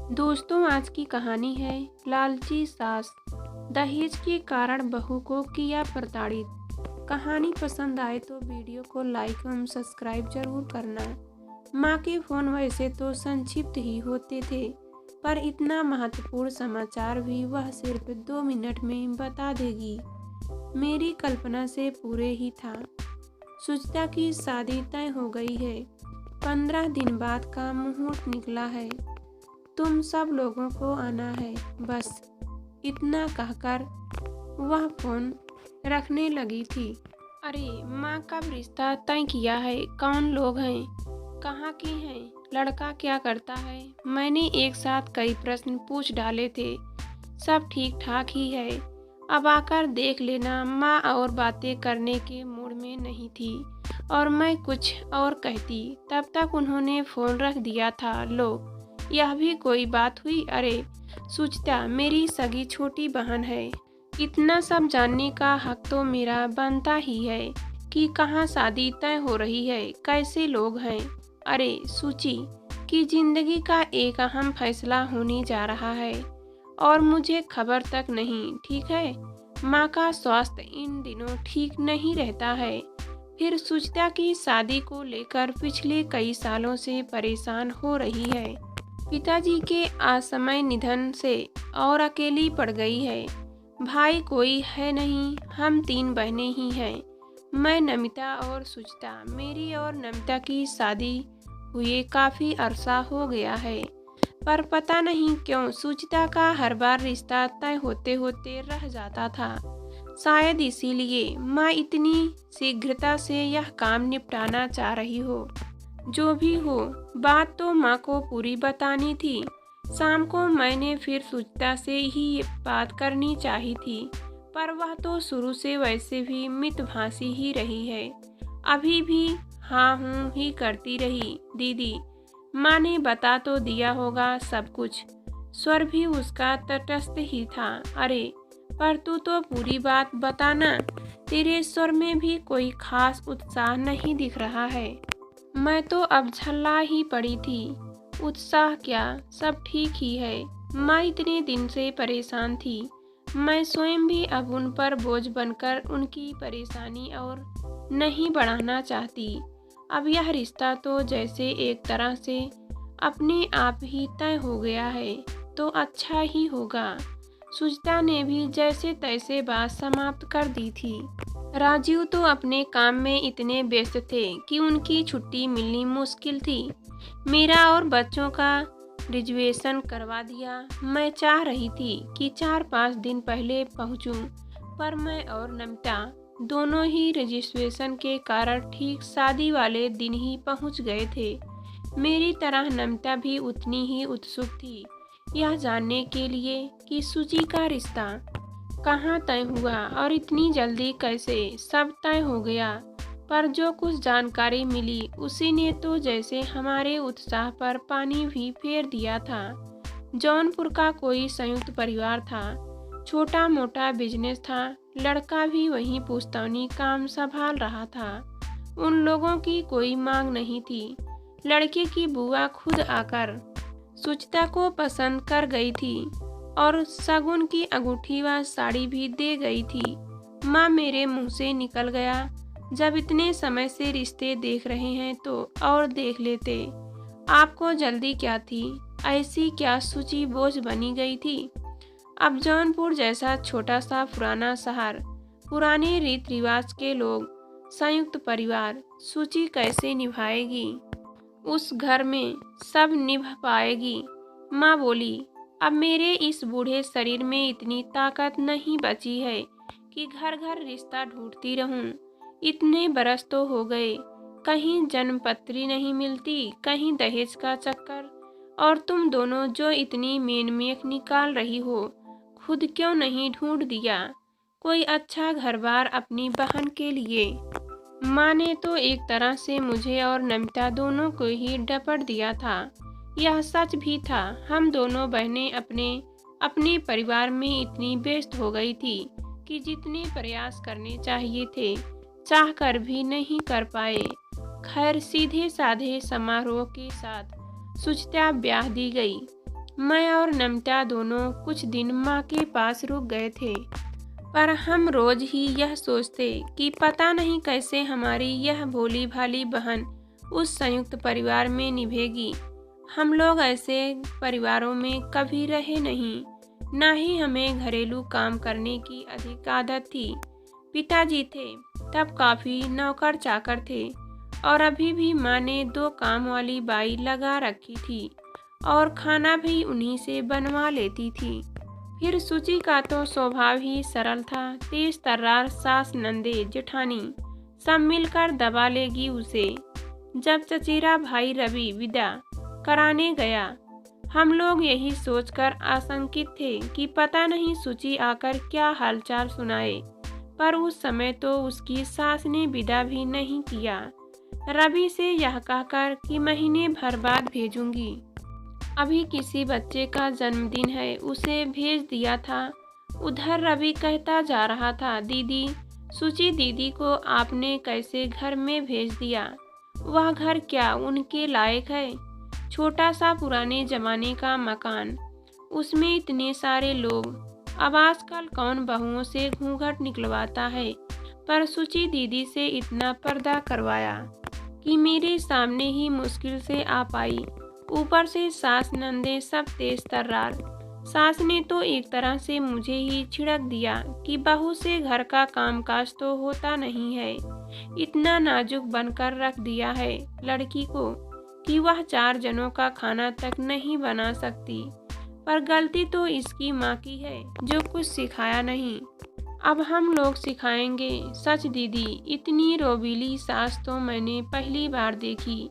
दोस्तों, आज की कहानी है लालची सास। दहेज के कारण बहू को किया प्रताड़ित। कहानी पसंद आए तो वीडियो को लाइक एवं सब्सक्राइब जरूर करना। माँ के फोन वैसे तो संक्षिप्त ही होते थे, पर इतना महत्वपूर्ण समाचार भी वह सिर्फ 2 मिनट में बता देगी, मेरी कल्पना से पूरे ही था। सुचिता की शादी तय हो गई है। 15 दिन बाद का मुहूर्त निकला है। तुम सब लोगों को आना है, बस इतना कहकर वह फोन रखने लगी थी। अरे माँ, कब रिश्ता तय किया है? कौन लोग हैं? कहाँ की हैं? लड़का क्या करता है? मैंने एक साथ कई प्रश्न पूछ डाले थे। सब ठीक ठाक ही है, अब आकर देख लेना। माँ और बातें करने के मूड में नहीं थी और मैं कुछ और कहती, तब तक उन्होंने फोन रख दिया था। लो, यह भी कोई बात हुई? अरे सुचिता मेरी सगी छोटी बहन है, इतना सब जानने का हक तो मेरा बनता ही है कि कहाँ शादी तय हो रही है, कैसे लोग हैं। अरे सुचि की जिंदगी का एक अहम फैसला होने जा रहा है और मुझे खबर तक नहीं। ठीक है, माँ का स्वास्थ्य इन दिनों ठीक नहीं रहता है। फिर सुचिता की शादी को लेकर पिछले कई सालों से परेशान हो रही है। पिताजी के असमय निधन से और अकेली पड़ गई है। भाई कोई है नहीं, हम 3 बहनें ही हैं, मैं, नमिता और सुचिता। मेरी और नमिता की शादी हुए काफ़ी अरसा हो गया है, पर पता नहीं क्यों सुचिता का हर बार रिश्ता तय होते होते रह जाता था। शायद इसीलिए माँ इतनी शीघ्रता से यह काम निपटाना चाह रही हो। जो भी हो, बात तो माँ को पूरी बतानी थी। शाम को मैंने फिर सुचिता से ही ये बात करनी चाहिए थी, पर वह तो शुरू से वैसे भी मितभाषी ही रही है। अभी भी हाँ हूँ ही करती रही। दीदी, माँ ने बता तो दिया होगा सब कुछ। स्वर भी उसका तटस्थ ही था। अरे पर तू तो पूरी बात बताना, तेरे स्वर में भी कोई खास उत्साह नहीं दिख रहा है। मैं तो अब झल्ला ही पड़ी थी। उत्साह क्या, सब ठीक ही है। माँ इतने दिन से परेशान थी, मैं स्वयं भी अब उन पर बोझ बनकर उनकी परेशानी और नहीं बढ़ाना चाहती। अब यह रिश्ता तो जैसे एक तरह से अपने आप ही तय हो गया है, तो अच्छा ही होगा। सुचिता ने भी जैसे तैसे बात समाप्त कर दी थी। राजीव तो अपने काम में इतने व्यस्त थे कि उनकी छुट्टी मिलनी मुश्किल थी। मेरा और बच्चों का रिजर्वेशन करवा दिया। मैं चाह रही थी कि 4-5 दिन पहले पहुंचूं, पर मैं और नमिता दोनों ही रजिस्ट्रेशन के कारण ठीक शादी वाले दिन ही पहुंच गए थे। मेरी तरह नमिता भी उतनी ही उत्सुक थी यह जानने के लिए कि सुची का रिश्ता कहाँ तय हुआ और इतनी जल्दी कैसे सब तय हो गया। पर जो कुछ जानकारी मिली उसी ने तो जैसे हमारे उत्साह पर पानी भी फेर दिया था। जौनपुर का कोई संयुक्त परिवार था, छोटा मोटा बिजनेस था, लड़का भी वहीं पुश्तैनी काम संभाल रहा था। उन लोगों की कोई मांग नहीं थी। लड़के की बुआ खुद आकर सुचिता को पसंद कर गई थी और शगुन की अंगूठी व साड़ी भी दे गई थी। माँ, मेरे मुंह से निकल गया, जब इतने समय से रिश्ते देख रहे हैं तो और देख लेते। आपको जल्दी क्या थी? ऐसी क्या सुची बोझ बनी गई थी? अब जौनपुर जैसा छोटा सा पुराना शहर, पुराने रीत रिवाज के लोग, संयुक्त परिवार, सुची कैसे निभाएगी? उस घर में सब निभा पाएगी? माँ बोली, अब मेरे इस बूढ़े शरीर में इतनी ताकत नहीं बची है कि घर घर रिश्ता ढूंढती रहूं। इतने बरस तो हो गए, कहीं जन्मपत्री नहीं मिलती, कहीं दहेज का चक्कर। और तुम दोनों जो इतनी मेख निकाल रही हो, खुद क्यों नहीं ढूंढ दिया कोई अच्छा घर बार अपनी बहन के लिए? माँ ने तो एक तरह से मुझे और नमिता दोनों को ही डपट दिया था। यह सच भी था। हम दोनों बहनें अपने अपने परिवार में इतनी व्यस्त हो गई थी कि जितने प्रयास करने चाहिए थे चाहकर भी नहीं कर पाए। खैर, सीधे साधे समारोह के साथ सुचिता ब्याह दी गई। मैं और नमिता दोनों कुछ दिन माँ के पास रुक गए थे, पर हम रोज ही यह सोचते कि पता नहीं कैसे हमारी यह भोली भाली बहन उस संयुक्त परिवार में निभेगी। हम लोग ऐसे परिवारों में कभी रहे नहीं, ना ही हमें घरेलू काम करने की अधिक आदत थी। पिताजी थे तब काफी नौकर चाकर थे, और अभी भी माँ ने 2 काम वाली बाई लगा रखी थी और खाना भी उन्हीं से बनवा लेती थी। फिर सुची का तो स्वभाव ही सरल था। तेज तर्रार सास, नंदे, जेठानी सब मिलकर दबा लेगी उसे। जब चचेरा भाई रवि विदा कराने गया, हम लोग यही सोचकर आशंकित थे कि पता नहीं सुची आकर क्या हालचाल सुनाए, पर उस समय तो उसकी सास ने विदा भी नहीं किया, रवि से यह कहकर कि महीने भर बाद भेजूंगी। अभी किसी बच्चे का जन्मदिन है, उसे भेज दिया था। उधर रवि कहता जा रहा था, दीदी, सुची दीदी को आपने कैसे घर में भेज दिया? वह घर क्या उनके लायक है? छोटा सा पुराने जमाने का मकान, उसमें इतने सारे लोग। अब आजकल कौन बहुओं से घूंघट निकलवाता है, पर सुची दीदी से इतना पर्दा करवाया कि मेरे सामने ही मुश्किल से आ पाई। ऊपर से सास, नंदे सब तेज तर्रार। सास ने तो एक तरह से मुझे ही छिड़क दिया कि बहू से घर का कामकाज तो होता नहीं है। इतना नाजुक बनकर रख दिया है लड़की को कि वह 4 जनों का खाना तक नहीं बना सकती। पर गलती तो इसकी माँ की है, जो कुछ सिखाया नहीं। अब हम लोग सिखाएंगे। सच दीदी, इतनी रोबीली सास तो मैंने पहली बार देखी,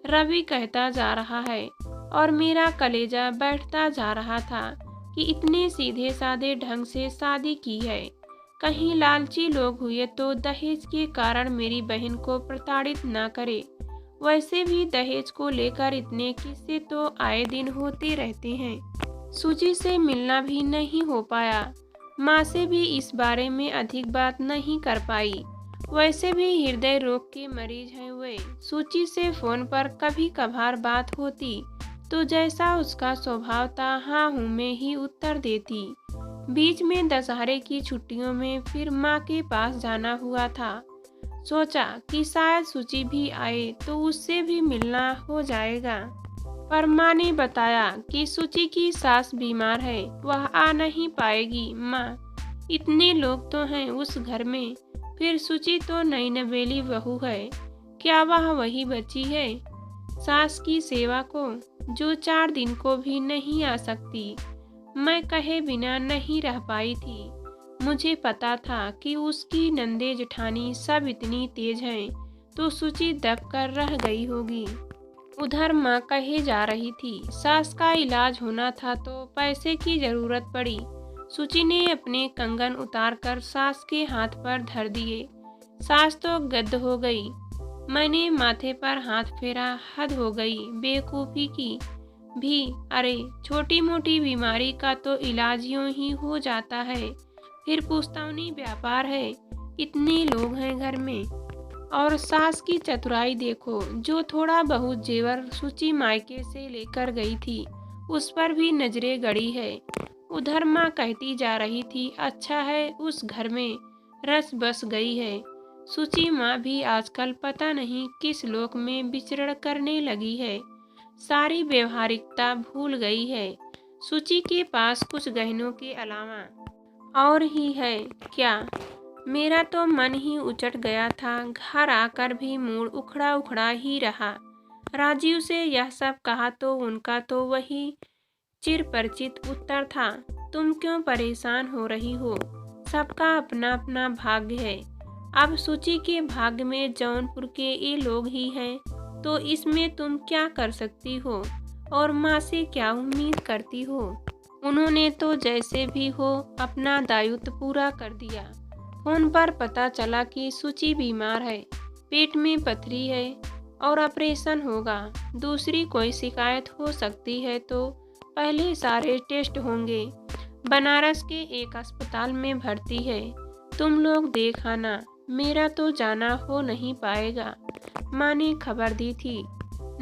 रवि कहता जा रहा है, और मेरा कलेजा बैठता जा रहा था कि इतने सीधे साधे ढंग से शादी की है। कहीं लालची लोग हुए तो दहेज के कारण मेरी बहन को प्रताड़ित न करे। वैसे भी दहेज को लेकर इतने किस्से तो आए दिन होते रहते हैं। सुची से मिलना भी नहीं हो पाया। माँ से भी इस बारे में अधिक बात नहीं कर पाई। वैसे भी हृदय रोग के मरीज हैं वे। सुची से फोन पर कभी कभार बात होती तो जैसा उसका स्वभाव था, हाँ हूँ में ही उत्तर देती। बीच में दशहरे की छुट्टियों में फिर माँ के पास जाना हुआ था। सोचा कि शायद सुची भी आए तो उससे भी मिलना हो जाएगा, पर माँ ने बताया कि सुची की सास बीमार है, वह आ नहीं पाएगी। माँ, इतने लोग तो हैं उस घर में, फिर सुची तो नई नवेली बहू है, क्या वह वही बची है सास की सेवा को, जो 4 दिन को भी नहीं आ सकती? मैं कहे बिना नहीं रह पाई थी। मुझे पता था कि उसकी नंदे जेठानी सब इतनी तेज हैं, तो सुची दब कर रह गई होगी। उधर माँ कहे जा रही थी, सास का इलाज होना था तो पैसे की जरूरत पड़ी। सुची ने अपने कंगन उतारकर सास के हाथ पर धर दिए। सास तो गद्द हो गई। मैंने माथे पर हाथ फेरा। हद हो गई बेवकूफ़ी की भी। अरे, छोटी मोटी बीमारी का तो इलाज यूं ही हो जाता है, फिर पुश्तौनी व्यापार है। इतने लोग हैं घर में, और सास की चतुराई देखो, जो थोड़ा बहुत जेवर सुची मायके से लेकर गई थी उस पर भी नजरें गड़ी है। उधर माँ कहती जा रही थी, अच्छा है उस घर में रस बस गई है। सुची माँ भी आजकल पता नहीं किस लोक में विचरण करने लगी है, सारी व्यवहारिकता भूल गई है। सुची के पास कुछ गहनों के अलावा और ही है क्या? मेरा तो मन ही उचट गया था। घर आकर भी मूड उखड़ा उखड़ा ही रहा। राजीव से यह सब कहा तो उनका तो वही चिरपरिचित उत्तर था, तुम क्यों परेशान हो रही हो, सबका अपना अपना भाग्य है। अब सुची के भाग्य में जौनपुर के ये लोग ही हैं, तो इसमें तुम क्या कर सकती हो, और माँ से क्या उम्मीद करती हो? उन्होंने तो जैसे भी हो अपना दायित्व पूरा कर दिया। फोन पर पता चला कि सुची बीमार है, पेट में पथरी है और ऑपरेशन होगा। दूसरी कोई शिकायत हो सकती है तो पहले सारे टेस्ट होंगे। बनारस के एक अस्पताल में भर्ती है, तुम लोग देख आना, मेरा तो जाना हो नहीं पाएगा, माँ ने खबर दी थी।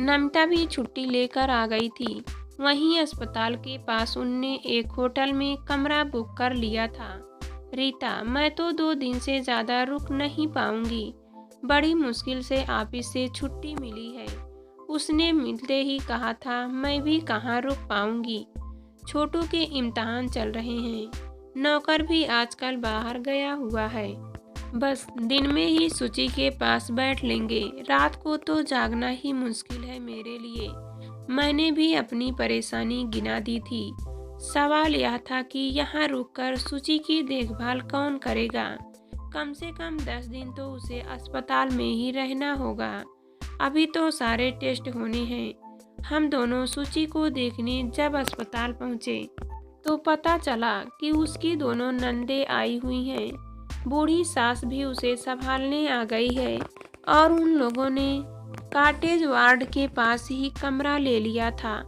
नमिता भी छुट्टी लेकर आ गई थी। वहीं अस्पताल के पास उनने एक होटल में कमरा बुक कर लिया था। रीता, मैं तो 2 दिन से ज़्यादा रुक नहीं पाऊंगी। बड़ी मुश्किल से ऑफिस से छुट्टी मिली है। उसने मिलते ही कहा था, मैं भी कहाँ रुक पाऊंगी। छोटू के इम्तिहान चल रहे हैं। नौकर भी आजकल बाहर गया हुआ है। बस दिन में ही सूची के पास बैठ लेंगे। रात को तो जागना ही मुश्किल है मेरे लिए। मैंने भी अपनी परेशानी गिना दी थी। सवाल यह था कि यहाँ रुककर सूची की देखभाल कौन करेगा। कम से कम 10 दिन तो उसे अस्पताल में ही रहना होगा। अभी तो सारे टेस्ट होने हैं। हम दोनों सूची को देखने जब अस्पताल पहुँचे तो पता चला कि उसकी दोनों नंदे आई हुई हैं। बूढ़ी सास भी उसे संभालने आ गई है और उन लोगों ने कॉटेज वार्ड के पास ही कमरा ले लिया था।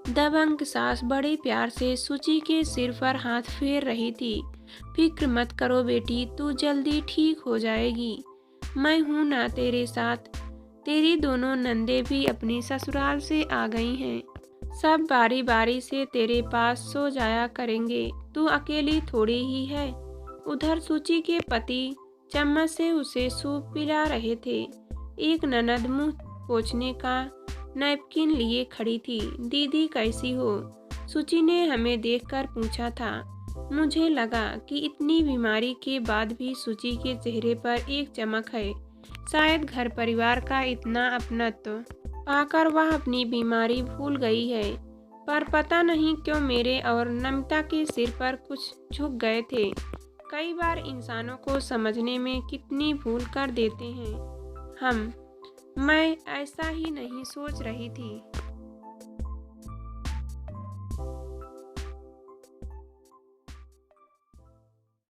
दबंग सास बड़े प्यार से सूची के सिर पर हाथ फेर रही थी। फिक्र मत करो बेटी, तू जल्दी ठीक हो जाएगी। मैं हूं ना तेरे साथ। तेरी दोनों नंदे भी अपनी ससुराल से आ गई हैं। सब बारी बारी से तेरे पास सो जाया करेंगे। तू अकेली थोड़ी ही है। उधर सूची के पति चम्मच से उसे सूप पिला रहे थे। एक ननद मुंह पोंछने का नैपकिन लिए खड़ी थी। दीदी कैसी हो? सूची ने हमें देखकर पूछा था। मुझे लगा कि इतनी बीमारी के बाद भी सूची के चेहरे पर एक चमक है। शायद घर परिवार का इतना अपनत्व पाकर वह अपनी बीमारी भूल गई है। पर पता नहीं क्यों मेरे और नमिता के सिर पर कुछ झुक गए थे। कई बार इंसानों को समझने में कितनी भूल कर देते हैं हम। मैं ऐसा ही नहीं सोच रही थी।